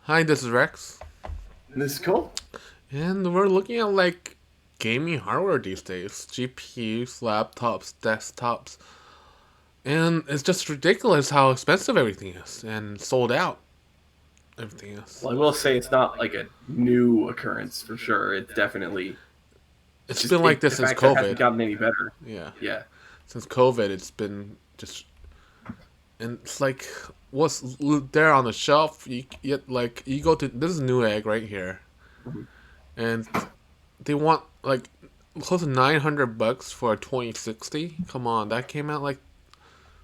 Hi, this is Rex, This is cool. and we're looking at like gaming hardware these days: GPUs, laptops, desktops, and it's just ridiculous how expensive everything is and sold out everything is. Well, I will say it's not like a new occurrence for sure. It's definitely It's just been like this the since fact that it hasn't COVID. gotten any better. Yeah, Yeah. since COVID, it's been just and it's like what's there on the shelf. You yet like you go to this is Newegg right here, Mhm. and they want like close to $900 for a 2060. Come on, that came out like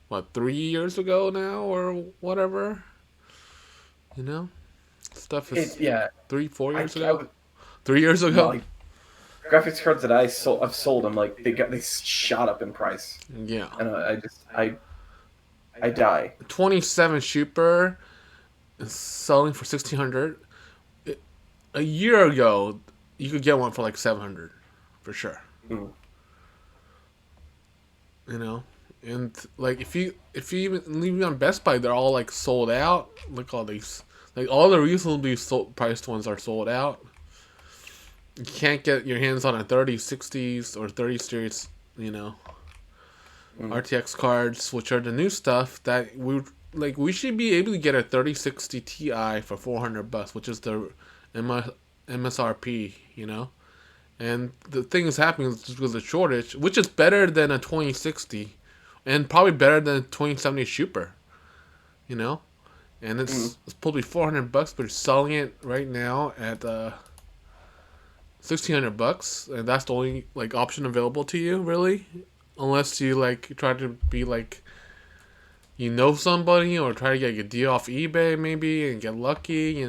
what 3 years ago now or whatever. You know, stuff is Yeah. 3 4 years I ago, would 3 years ago. like graphics cards that I've sold them like they shot up in price, Yeah, and I die. 27 Super is selling for 1600. A year ago, you could get one for like 700, for sure. Mm. You know, and like if you even leave me on Best Buy, they're all like sold out. Look all these, like all the reasonably priced ones are sold out. You can't get your hands on a 3060s or 30 series, you know, Mm. RTX cards, which are the new stuff that we should be able to get a 3060 Ti for $400, which is the MSRP, you know. And the thing is happening is just because of the shortage, which is better than a 2060, and probably better than a 2070 Super, you know. And Mm. it's supposed to be $400, but it's selling it right now at $1,600, and that's the only like option available to you, really, unless you like try to be like somebody or try to get a deal off eBay maybe and get lucky.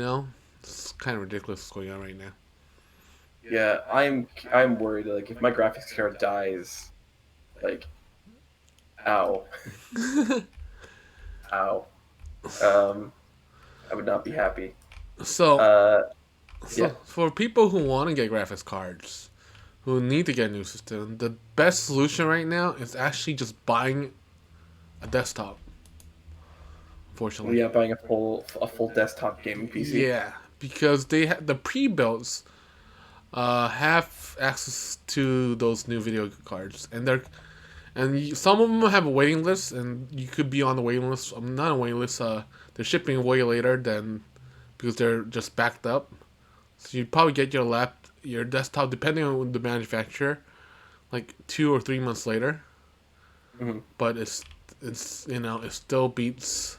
It's kind of ridiculous what's going on right now. Yeah, I'm worried. Like if my graphics card dies, like ow, ow. Um, I would not be happy. So, Uh, so yeah. for people who want to get graphics cards, who need to get a new system, the best solution right now is actually just buying a desktop. Well, Unfortunately, yeah, buying a full desktop gaming PC. yeah, because the pre-builds have access to those new video cards, some of them have a waiting list, and you could be on the waiting list. I'm not on a waiting list. They're shipping way later than because they're just backed up. So you'd probably get your desktop, depending on the manufacturer, like 2 or 3 months later. Hmm. But it still beats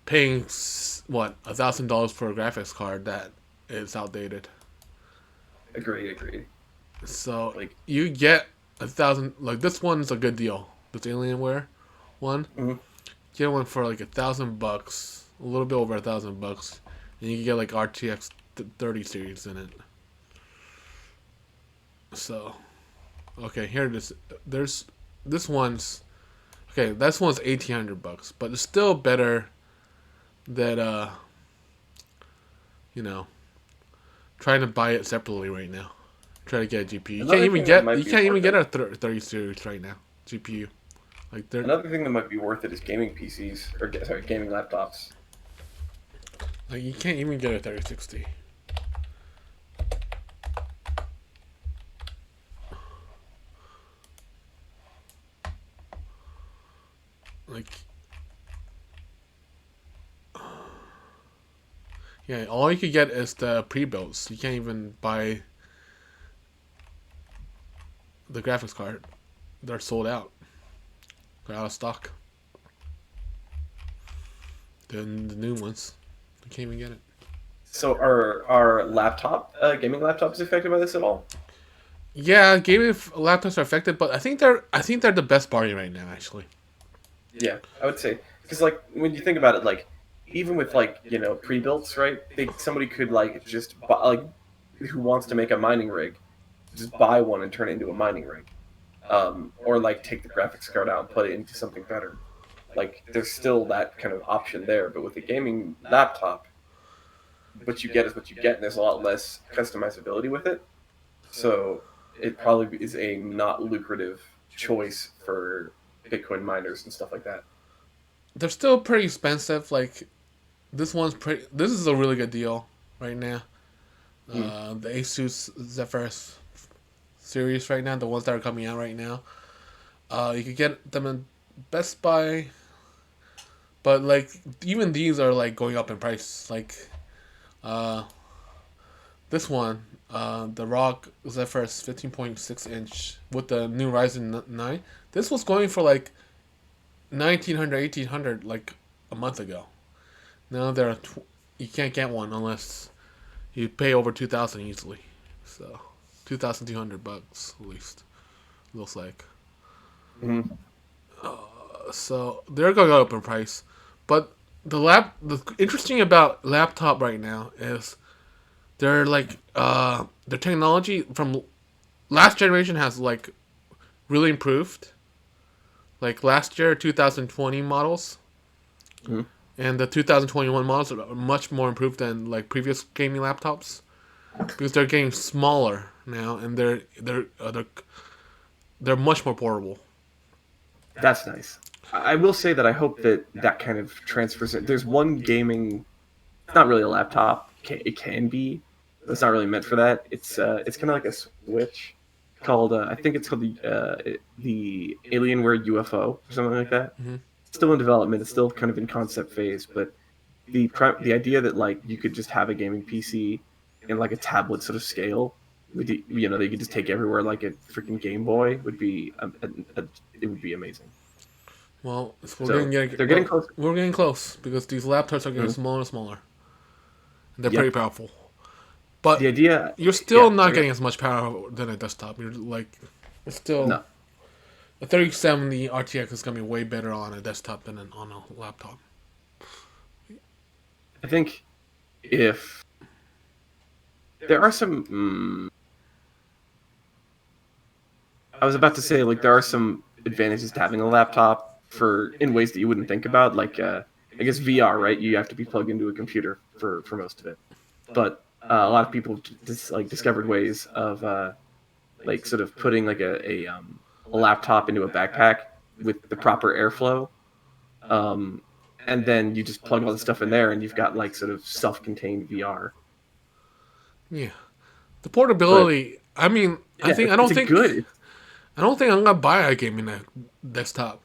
paying what $1,000 for a graphics card that is outdated. Agreed, agreed. So Like, you get 1,000. Like this one's a good deal. This Alienware one, mhm. get one for like $1,000, a little bit over $1,000, and you can get like RTX 30 series in it. So okay, here it is. There's this one's okay. This one's $1,800, but it's still better that you know trying to buy it separately right now. Try to get a GPU. Another thing that You might be can't even worth get it. a 30 series right now. GPU like they're Another thing that might be worth it is gaming PCs or sorry, gaming laptops. like you can't even get a 3060. Like yeah, all you could get is the pre-builds. You can't even buy the graphics card. They're sold out. They're out of stock. Then the new ones, you can't even get it. So are gaming laptops affected by this at all? Yeah, gaming laptops are affected, but I think they're the best bargain right now. Actually, Yeah, I would say because like when you think about it, like even with like pre-builts, right? Somebody could like just buy, like who wants to make a mining rig, just buy one and turn it into a mining rig, or like take the graphics card out and put it into something better. Like there's still that kind of option there, but with a gaming laptop, what you get is what you get, and there's a lot less customizability with it. So it probably is a not lucrative choice for Bitcoin miners and stuff like that. they're still pretty expensive. Like this one's pretty. This is a really good deal right now. Mm. The Asus Zephyrus series right now, the ones that are coming out right now. You could get them in Best Buy, but like even these are like going up in price. Like uh, this one, the ROG Zephyrus 15.6 inch with the new Ryzen 9. This was going for like 1900, 1800 like a month ago. Now you can't get one unless you pay over 2,000 easily. So 2,200 bucks at least. Looks like. Mm. So they're going up in price, but the interesting about laptop right now is they're like the technology from last generation has like really improved. Like last year, 2020 models Mm. and the 2021 models are much more improved than like previous gaming laptops because they're getting smaller now and they're much more portable. That's nice. I will say that I hope that that kind of transfers. There's one gaming, it's not really a laptop. It can be, but it's not really meant for that. It's kind of like a Switch called I think it's called the Alienware UFO or something like that. Hmm. It's still in development. It's still kind of in concept phase, but the idea that like you could just have a gaming PC in like a tablet sort of scale, with they could just take everywhere like a freaking Game Boy would be it would be amazing. Well, So they're getting close. we're getting close because these laptops are getting Mhm. smaller and smaller. And they're pretty Yep. powerful, The but idea, you're still yeah. not Sorry. getting as much power than a desktop. You're like, it's still No, a 3070 RTX is gonna be way better on a desktop than on a laptop. I think if there are some, I was about to say like there are some advantages to having a laptop for in ways that you wouldn't think about. Like I guess VR, right? You have to be plugged into a computer for most of it. But a lot of people just like discovered ways of like sort of putting like a laptop into a backpack with the proper airflow, um, and then you just plug all the stuff in there, and you've got like sort of self-contained VR. Yeah, the But portability. I mean, yeah, it's a good. It's, I don't think I'm gonna buy a gaming desktop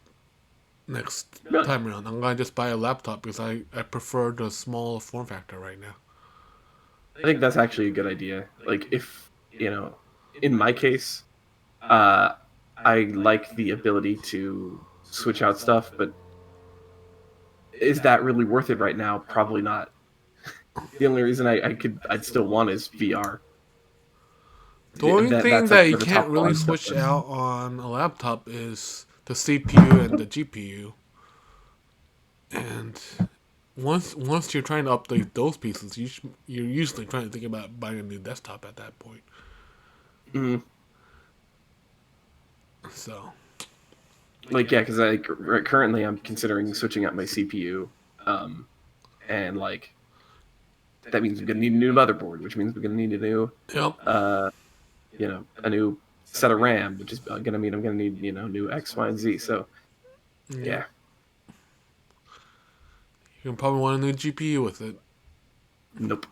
next really, time around. I'm gonna just buy a laptop because I prefer the small form factor right now. I think that's actually a good idea. Like if in my case, uh, I like the ability to switch out stuff, but is that really worth it right now? Probably not. The only reason I'd still want is VR. The only thing That's like that you where the can't top really line stuff switch is. out on a laptop is the CPU and the GPU. And once you're trying to update those pieces, you're usually trying to think about buying a new desktop at that point. Mm, So like yeah, because currently I'm considering switching out my CPU, um, and like that means I'm gonna need a new motherboard, which means we're gonna need a new yep, uh, a new set of RAM, which is gonna mean I'm gonna need new X, Y, and Z. So yep. yeah, You can probably want a new GPU with it. nope.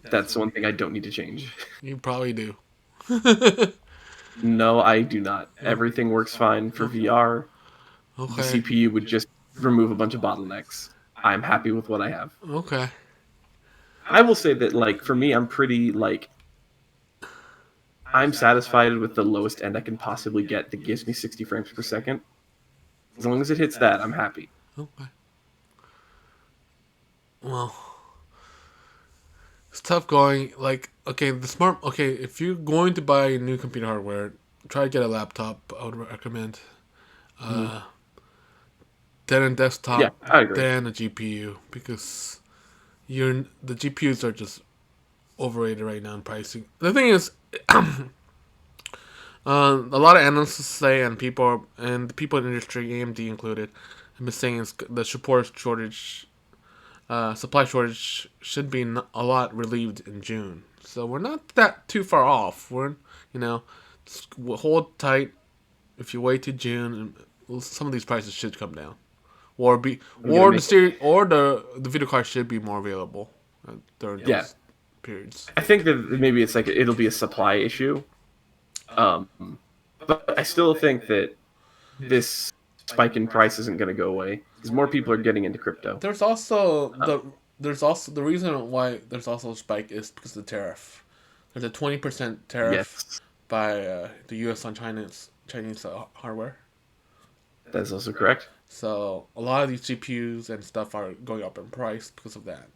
That's one thing I don't need to change. You probably do. No, I do not. Everything works fine for VR. The Okay. CPU would just remove a bunch of bottlenecks. I'm happy with what I have. Okay. I will say that, like, for me, I'm pretty, like, I'm satisfied with the lowest end I can possibly get that gives me 60 frames per second. As long as it hits that, I'm happy. Okay. Well, it's tough going. Like, okay, the smart. Okay, if you're going to buy new computer hardware, try to get a laptop. I would recommend. Mhm. Uh, then a Yeah, desktop, I agree. then a GPU because the GPUs are just overrated right now in pricing. The thing is, a lot of analysts say, and the people in the industry, AMD included, have been saying is the supply shortage should be a lot relieved in June. So we're not that too far off. You know, just hold tight. If you wait to June, some of these prices should come down. or I'm gonna make the video card should be more available during Yeah. those periods. I think that maybe it's like it'll be a supply issue. But I still think that this spike in price isn't going to go away because more people are getting into crypto. There's also the reason why there's also a spike is because of the tariff. There's a 20% tariff Yes, by the U.S. on Chinese hardware. that's also correct. So a lot of these GPUs and stuff are going up in price because of that.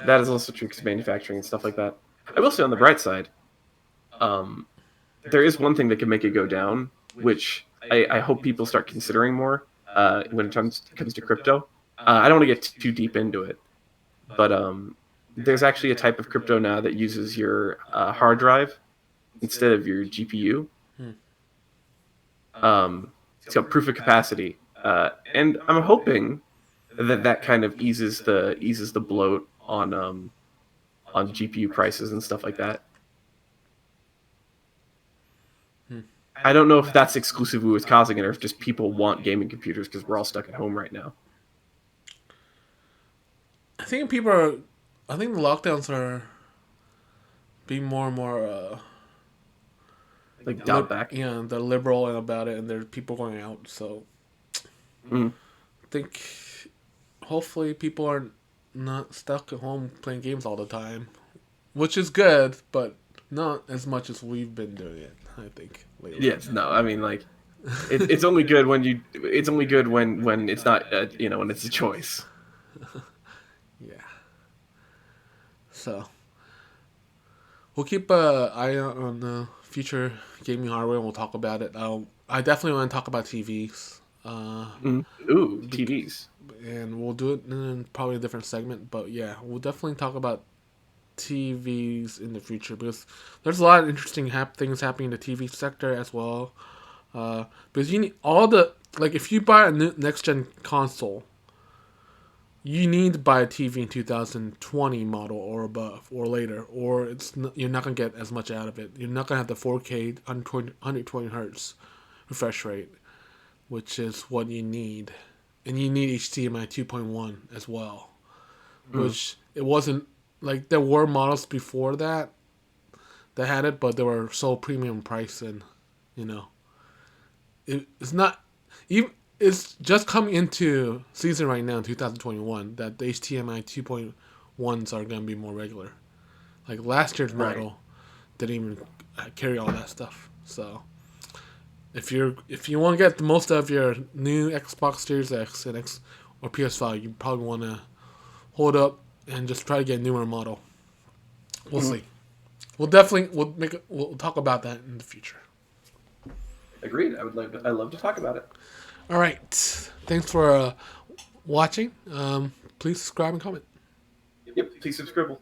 That is also true because manufacturing and stuff like that. I will say on the bright side, there is one thing that can make it go down, which I hope people start considering more when it comes to crypto. I don't want to get too deep into it, but there's actually a type of crypto now that uses your hard drive instead of your GPU. It's got proof of capacity, and I'm hoping that kind of eases the bloat on GPU prices and stuff like that. I don't know if that's exclusively what's causing it, or if just people want gaming computers because we're all stuck at home right now. I think I think the lockdowns are being more and more. Like dialed back. Yeah, they're liberal and about it, and there's people going out. So Mm. I think hopefully people are not stuck at home playing games all the time, which is good, but not as much as we've been doing it. I think lately. Yes, no, I mean like it's only good when it's only good when it's not when it's a choice. Yeah. So we'll keep an eye on the future gaming hardware, and we'll talk about it. I definitely want to talk about TVs. Ooh, TVs. And we'll do it in probably a different segment. But yeah, we'll definitely talk about TVs in the future because there's a lot of interesting things happening in the TV sector as well. Because you need if you buy a next gen console, you need to buy a TV in 2020 model or above or later, or you're not gonna get as much out of it. You're not gonna have the 4K 120 hertz refresh rate, which is what you need, and you need HDMI 2.1 as well, which it wasn't like there were models before that had it, but they were so premium price and it's not even. It's just coming into season right now in 2021 that the HDMI 2.1s are going to be more regular. Like last year's model didn't even carry all that stuff. So if you want to get the most of your new Xbox Series X and X or PS5, you probably want to hold up and just try to get a newer model. We'll see. We'll talk about that in the future. Agreed. I'd love to talk about it. All right. Thanks for watching. Please subscribe and comment. Yep. Please subscribe.